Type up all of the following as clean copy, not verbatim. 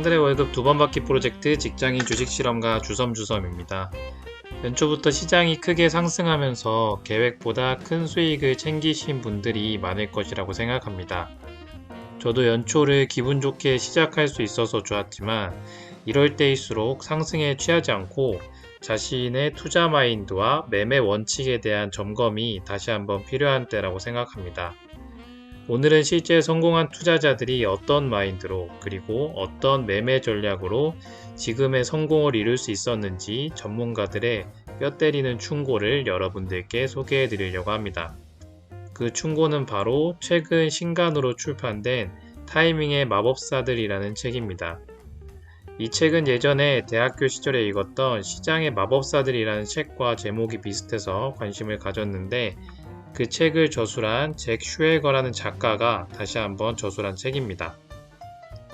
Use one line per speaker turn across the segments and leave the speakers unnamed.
한 달에 월급 2번 받기 프로젝트 직장인 주식 실험가 주섬입니다. 연초부터 시장이 크게 상승하면서 계획보다 큰 수익을 챙기신 분들이 많을 것이라고 생각합니다. 저도 연초를 기분 좋게 시작할 수 있어서 좋았지만 이럴 때일수록 상승에 취하지 않고 자신의 투자 마인드와 매매 원칙에 대한 점검이 다시 한번 필요한 때라고 생각합니다. 오늘은 실제 성공한 투자자들이 어떤 마인드로 그리고 어떤 매매 전략으로 지금의 성공을 이룰 수 있었는지 전문가들의 뼈 때리는 충고를 여러분들께 소개해 드리려고 합니다. 그 충고는 바로 최근 신간으로 출판된 타이밍의 마법사들이라는 책입니다. 이 책은 예전에 대학교 시절에 읽었던 시장의 마법사들이라는 책과 제목이 비슷해서 관심을 가졌는데 그 책을 저술한 잭 슈에거라는 작가가 다시 한번 저술한 책입니다.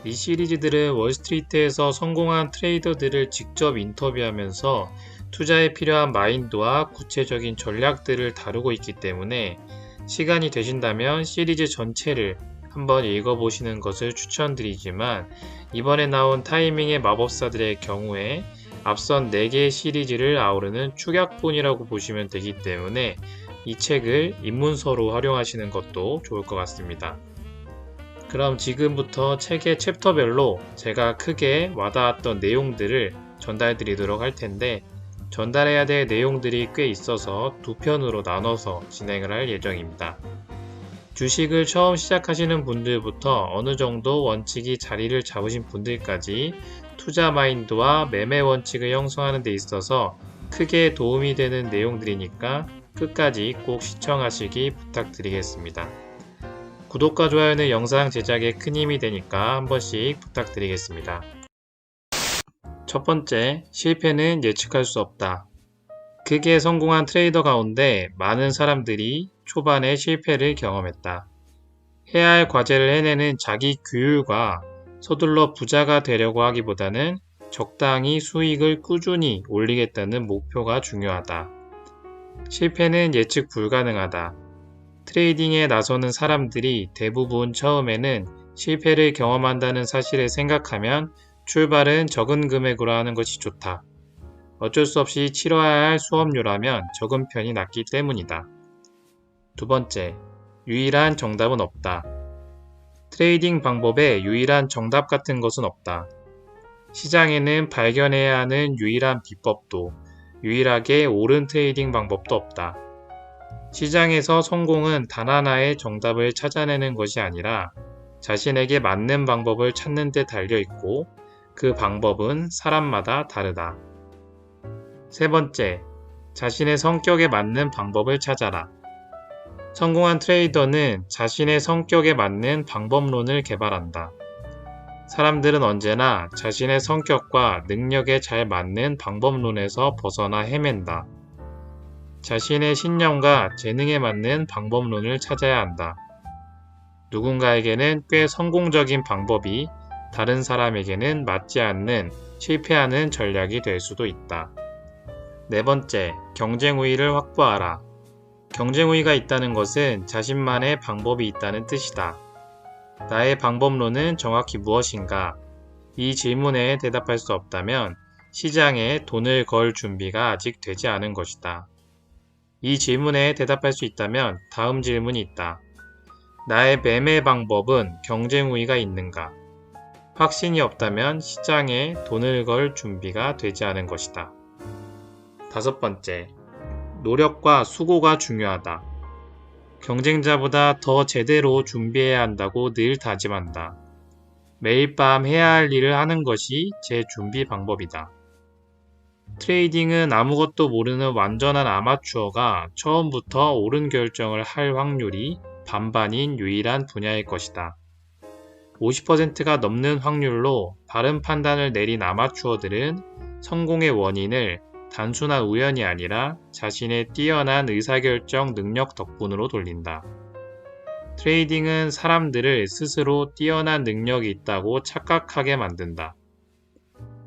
이 시리즈들은 월스트리트에서 성공한 트레이더들을 직접 인터뷰하면서 투자에 필요한 마인드와 구체적인 전략들을 다루고 있기 때문에 시간이 되신다면 시리즈 전체를 한번 읽어보시는 것을 추천드리지만 이번에 나온 타이밍의 마법사들의 경우에 앞선 4개의 시리즈를 아우르는 축약본이라고 보시면 되기 때문에 이 책을 입문서로 활용하시는 것도 좋을 것 같습니다. 그럼 지금부터 책의 챕터별로 제가 크게 와닿았던 내용들을 전달 드리도록 할 텐데 전달해야 될 내용들이 꽤 있어서 2편으로 나눠서 진행을 할 예정입니다. 주식을 처음 시작하시는 분들부터 어느 정도 원칙이 자리를 잡으신 분들까지 투자 마인드와 매매 원칙을 형성하는 데 있어서 크게 도움이 되는 내용들이니까 끝까지 꼭 시청하시기 부탁드리겠습니다. 구독과 좋아요는 영상 제작에 큰 힘이 되니까 한 번씩 부탁드리겠습니다. 첫 번째, 실패는 예측할 수 없다. 크게 성공한 트레이더 가운데 많은 사람들이 초반에 실패를 경험했다. 해야 할 과제를 해내는 자기 규율과 서둘러 부자가 되려고 하기보다는 적당히 수익을 꾸준히 올리겠다는 목표가 중요하다. 실패는 예측 불가능하다. 트레이딩에 나서는 사람들이 대부분 처음에는 실패를 경험한다는 사실을 생각하면 출발은 적은 금액으로 하는 것이 좋다. 어쩔 수 없이 치러야 할 수업료라면 적은 편이 낫기 때문이다. 두 번째, 유일한 정답은 없다. 트레이딩 방법에 유일한 정답 같은 것은 없다. 시장에는 발견해야 하는 유일한 비법도 유일하게 옳은 트레이딩 방법도 없다. 시장에서 성공은 단 하나의 정답을 찾아내는 것이 아니라 자신에게 맞는 방법을 찾는 데 달려있고 그 방법은 사람마다 다르다. 세 번째, 자신의 성격에 맞는 방법을 찾아라. 성공한 트레이더는 자신의 성격에 맞는 방법론을 개발한다. 사람들은 언제나 자신의 성격과 능력에 잘 맞는 방법론에서 벗어나 헤맨다. 자신의 신념과 재능에 맞는 방법론을 찾아야 한다. 누군가에게는 꽤 성공적인 방법이 다른 사람에게는 맞지 않는 실패하는 전략이 될 수도 있다. 네 번째, 경쟁 우위를 확보하라. 경쟁 우위가 있다는 것은 자신만의 방법이 있다는 뜻이다. 나의 방법론은 정확히 무엇인가? 이 질문에 대답할 수 없다면 시장에 돈을 걸 준비가 아직 되지 않은 것이다. 이 질문에 대답할 수 있다면 다음 질문이 있다. 나의 매매 방법은 경쟁 우위가 있는가? 확신이 없다면 시장에 돈을 걸 준비가 되지 않은 것이다. 다섯 번째, 노력과 수고가 중요하다. 경쟁자보다 더 제대로 준비해야 한다고 늘 다짐한다. 매일 밤 해야 할 일을 하는 것이 제 준비 방법이다. 트레이딩은 아무것도 모르는 완전한 아마추어가 처음부터 옳은 결정을 할 확률이 반반인 유일한 분야일 것이다. 50%가 넘는 확률로 바른 판단을 내린 아마추어들은 성공의 원인을 단순한 우연이 아니라 자신의 뛰어난 의사결정 능력 덕분으로 돌린다. 트레이딩은 사람들을 스스로 뛰어난 능력이 있다고 착각하게 만든다.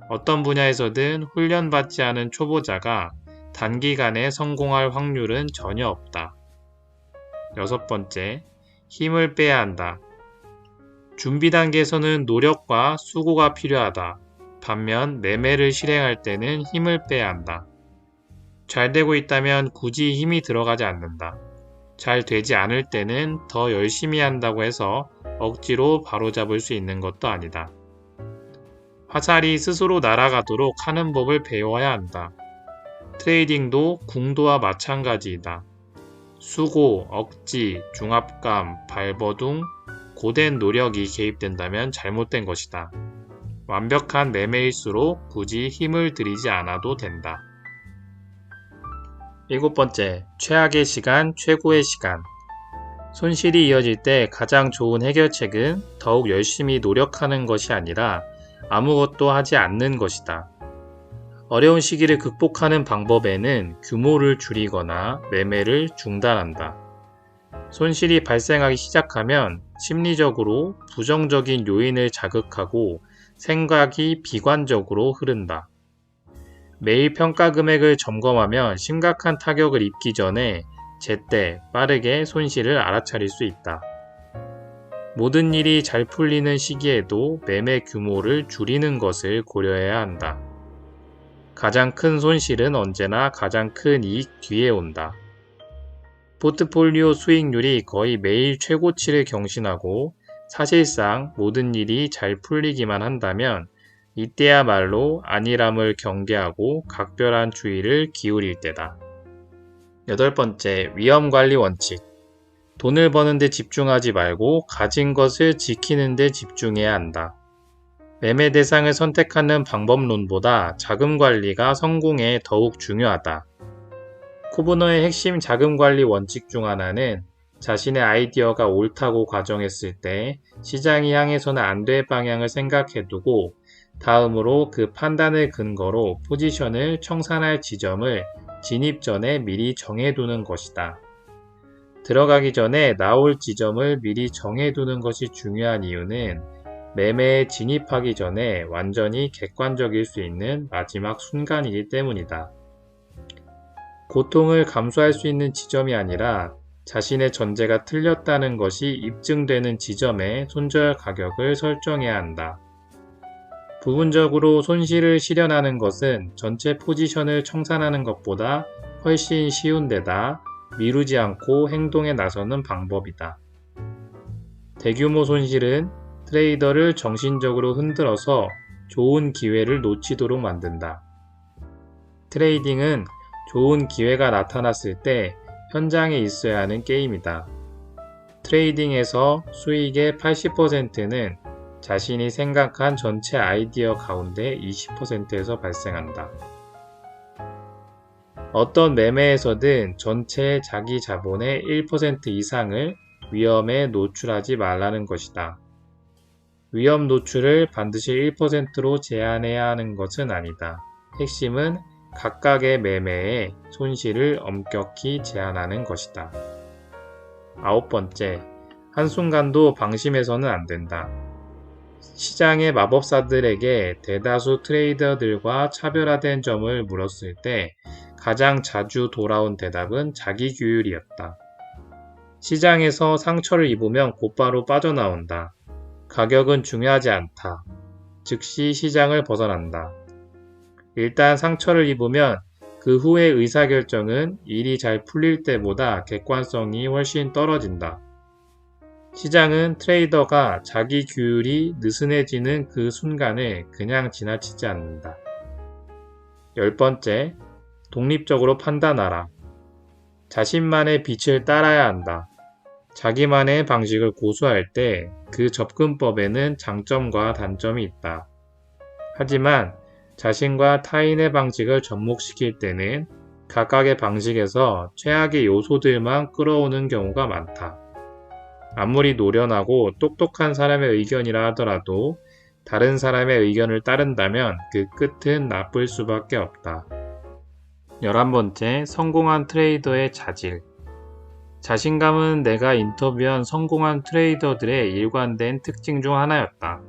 어떤 분야에서든 훈련받지 않은 초보자가 단기간에 성공할 확률은 전혀 없다. 여섯 번째, 힘을 빼야 한다. 준비 단계에서는 노력과 수고가 필요하다. 반면 매매를 실행할 때는 힘을 빼야 한다. 잘 되고 있다면 굳이 힘이 들어가지 않는다. 잘 되지 않을 때는 더 열심히 한다고 해서 억지로 바로잡을 수 있는 것도 아니다. 화살이 스스로 날아가도록 하는 법을 배워야 한다. 트레이딩도 궁도와 마찬가지이다. 수고, 억지, 중압감, 발버둥, 고된 노력이 개입된다면 잘못된 것이다. 완벽한 매매일수록 굳이 힘을 들이지 않아도 된다. 7번째, 최악의 시간, 최고의 시간. 손실이 이어질 때 가장 좋은 해결책은 더욱 열심히 노력하는 것이 아니라 아무것도 하지 않는 것이다. 어려운 시기를 극복하는 방법에는 규모를 줄이거나 매매를 중단한다. 손실이 발생하기 시작하면 심리적으로 부정적인 요인을 자극하고 생각이 비관적으로 흐른다. 매일 평가 금액을 점검하며 심각한 타격을 입기 전에 제때 빠르게 손실을 알아차릴 수 있다. 모든 일이 잘 풀리는 시기에도 매매 규모를 줄이는 것을 고려해야 한다. 가장 큰 손실은 언제나 가장 큰 이익 뒤에 온다. 포트폴리오 수익률이 거의 매일 최고치를 경신하고 사실상 모든 일이 잘 풀리기만 한다면 이때야말로 안일함을 경계하고 각별한 주의를 기울일 때다. 8번째, 위험관리 원칙. 돈을 버는 데 집중하지 말고 가진 것을 지키는 데 집중해야 한다. 매매 대상을 선택하는 방법론보다 자금 관리가 성공에 더욱 중요하다. 코브너의 핵심 자금 관리 원칙 중 하나는 자신의 아이디어가 옳다고 가정했을 때 시장이 향해서는 안 될 방향을 생각해두고 다음으로 그 판단을 근거로 포지션을 청산할 지점을 진입 전에 미리 정해두는 것이다. 들어가기 전에 나올 지점을 미리 정해두는 것이 중요한 이유는 매매에 진입하기 전에 완전히 객관적일 수 있는 마지막 순간이기 때문이다. 고통을 감수할 수 있는 지점이 아니라 자신의 전제가 틀렸다는 것이 입증되는 지점에 손절 가격을 설정해야 한다. 부분적으로 손실을 실현하는 것은 전체 포지션을 청산하는 것보다 훨씬 쉬운 데다 미루지 않고 행동에 나서는 방법이다. 대규모 손실은 트레이더를 정신적으로 흔들어서 좋은 기회를 놓치도록 만든다. 트레이딩은 좋은 기회가 나타났을 때 현장에 있어야 하는 게임이다. 트레이딩에서 수익의 80%는 자신이 생각한 전체 아이디어 가운데 20%에서 발생한다. 어떤 매매에서든 전체 자기 자본의 1% 이상을 위험에 노출하지 말라는 것이다. 위험 노출을 반드시 1%로 제한해야 하는 것은 아니다. 핵심은 각각의 매매의 손실을 엄격히 제한하는 것이다. 9번째, 한순간도 방심해서는 안 된다. 시장의 마법사들에게 대다수 트레이더들과 차별화된 점을 물었을 때 가장 자주 돌아온 대답은 자기 규율이었다. 시장에서 상처를 입으면 곧바로 빠져나온다. 가격은 중요하지 않다. 즉시 시장을 벗어난다. 일단 상처를 입으면 그 후의 의사결정은 일이 잘 풀릴 때보다 객관성이 훨씬 떨어진다. 시장은 트레이더가 자기 규율이 느슨해지는 그 순간을 그냥 지나치지 않는다. 10번째, 독립적으로 판단하라. 자신만의 빛을 따라야 한다. 자기만의 방식을 고수할 때 그 접근법에는 장점과 단점이 있다. 하지만 자신과 타인의 방식을 접목시킬 때는 각각의 방식에서 최악의 요소들만 끌어오는 경우가 많다. 아무리 노련하고 똑똑한 사람의 의견이라 하더라도 다른 사람의 의견을 따른다면 그 끝은 나쁠 수밖에 없다. 11번째, 성공한 트레이더의 자질. 자신감은 내가 인터뷰한 성공한 트레이더들의 일관된 특징 중 하나였다.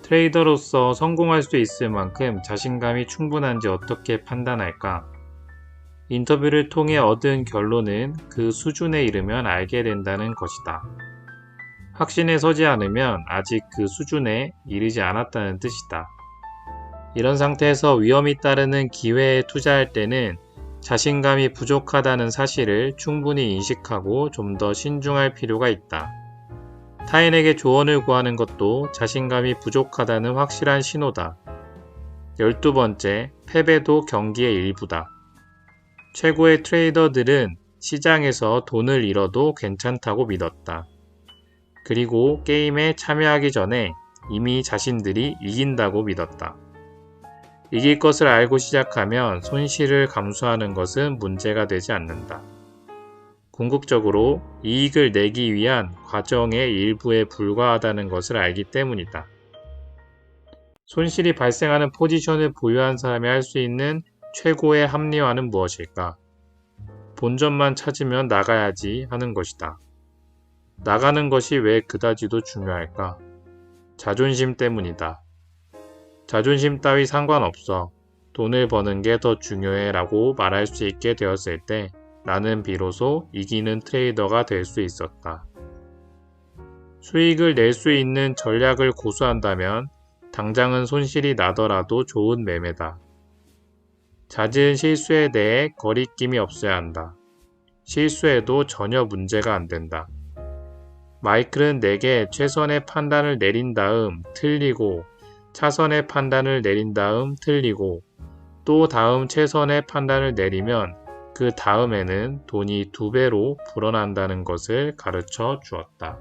트레이더로서 성공할 수 있을 만큼 자신감이 충분한지 어떻게 판단할까? 인터뷰를 통해 얻은 결론은 그 수준에 이르면 알게 된다는 것이다. 확신에 서지 않으면 아직 그 수준에 이르지 않았다는 뜻이다. 이런 상태에서 위험이 따르는 기회에 투자할 때는 자신감이 부족하다는 사실을 충분히 인식하고 좀 더 신중할 필요가 있다. 타인에게 조언을 구하는 것도 자신감이 부족하다는 확실한 신호다. 12번째, 패배도 경기의 일부다. 최고의 트레이더들은 시장에서 돈을 잃어도 괜찮다고 믿었다. 그리고 게임에 참여하기 전에 이미 자신들이 이긴다고 믿었다. 이길 것을 알고 시작하면 손실을 감수하는 것은 문제가 되지 않는다. 궁극적으로 이익을 내기 위한 과정의 일부에 불과하다는 것을 알기 때문이다. 손실이 발생하는 포지션을 보유한 사람이 할 수 있는 최고의 합리화는 무엇일까? 본전만 찾으면 나가야지 하는 것이다. 나가는 것이 왜 그다지도 중요할까? 자존심 때문이다. 자존심 따위 상관없어. 돈을 버는 게 더 중요해 라고 말할 수 있게 되었을 때 나는 비로소 이기는 트레이더가 될 수 있었다. 수익을 낼 수 있는 전략을 고수한다면 당장은 손실이 나더라도 좋은 매매다. 잦은 실수에 대해 거리낌이 없어야 한다. 실수해도 전혀 문제가 안 된다. 마이클은 내게 최선의 판단을 내린 다음 틀리고 차선의 판단을 내린 다음 틀리고 또 다음 최선의 판단을 내리면 그 다음에는 돈이 2배로 불어난다는 것을 가르쳐 주었다.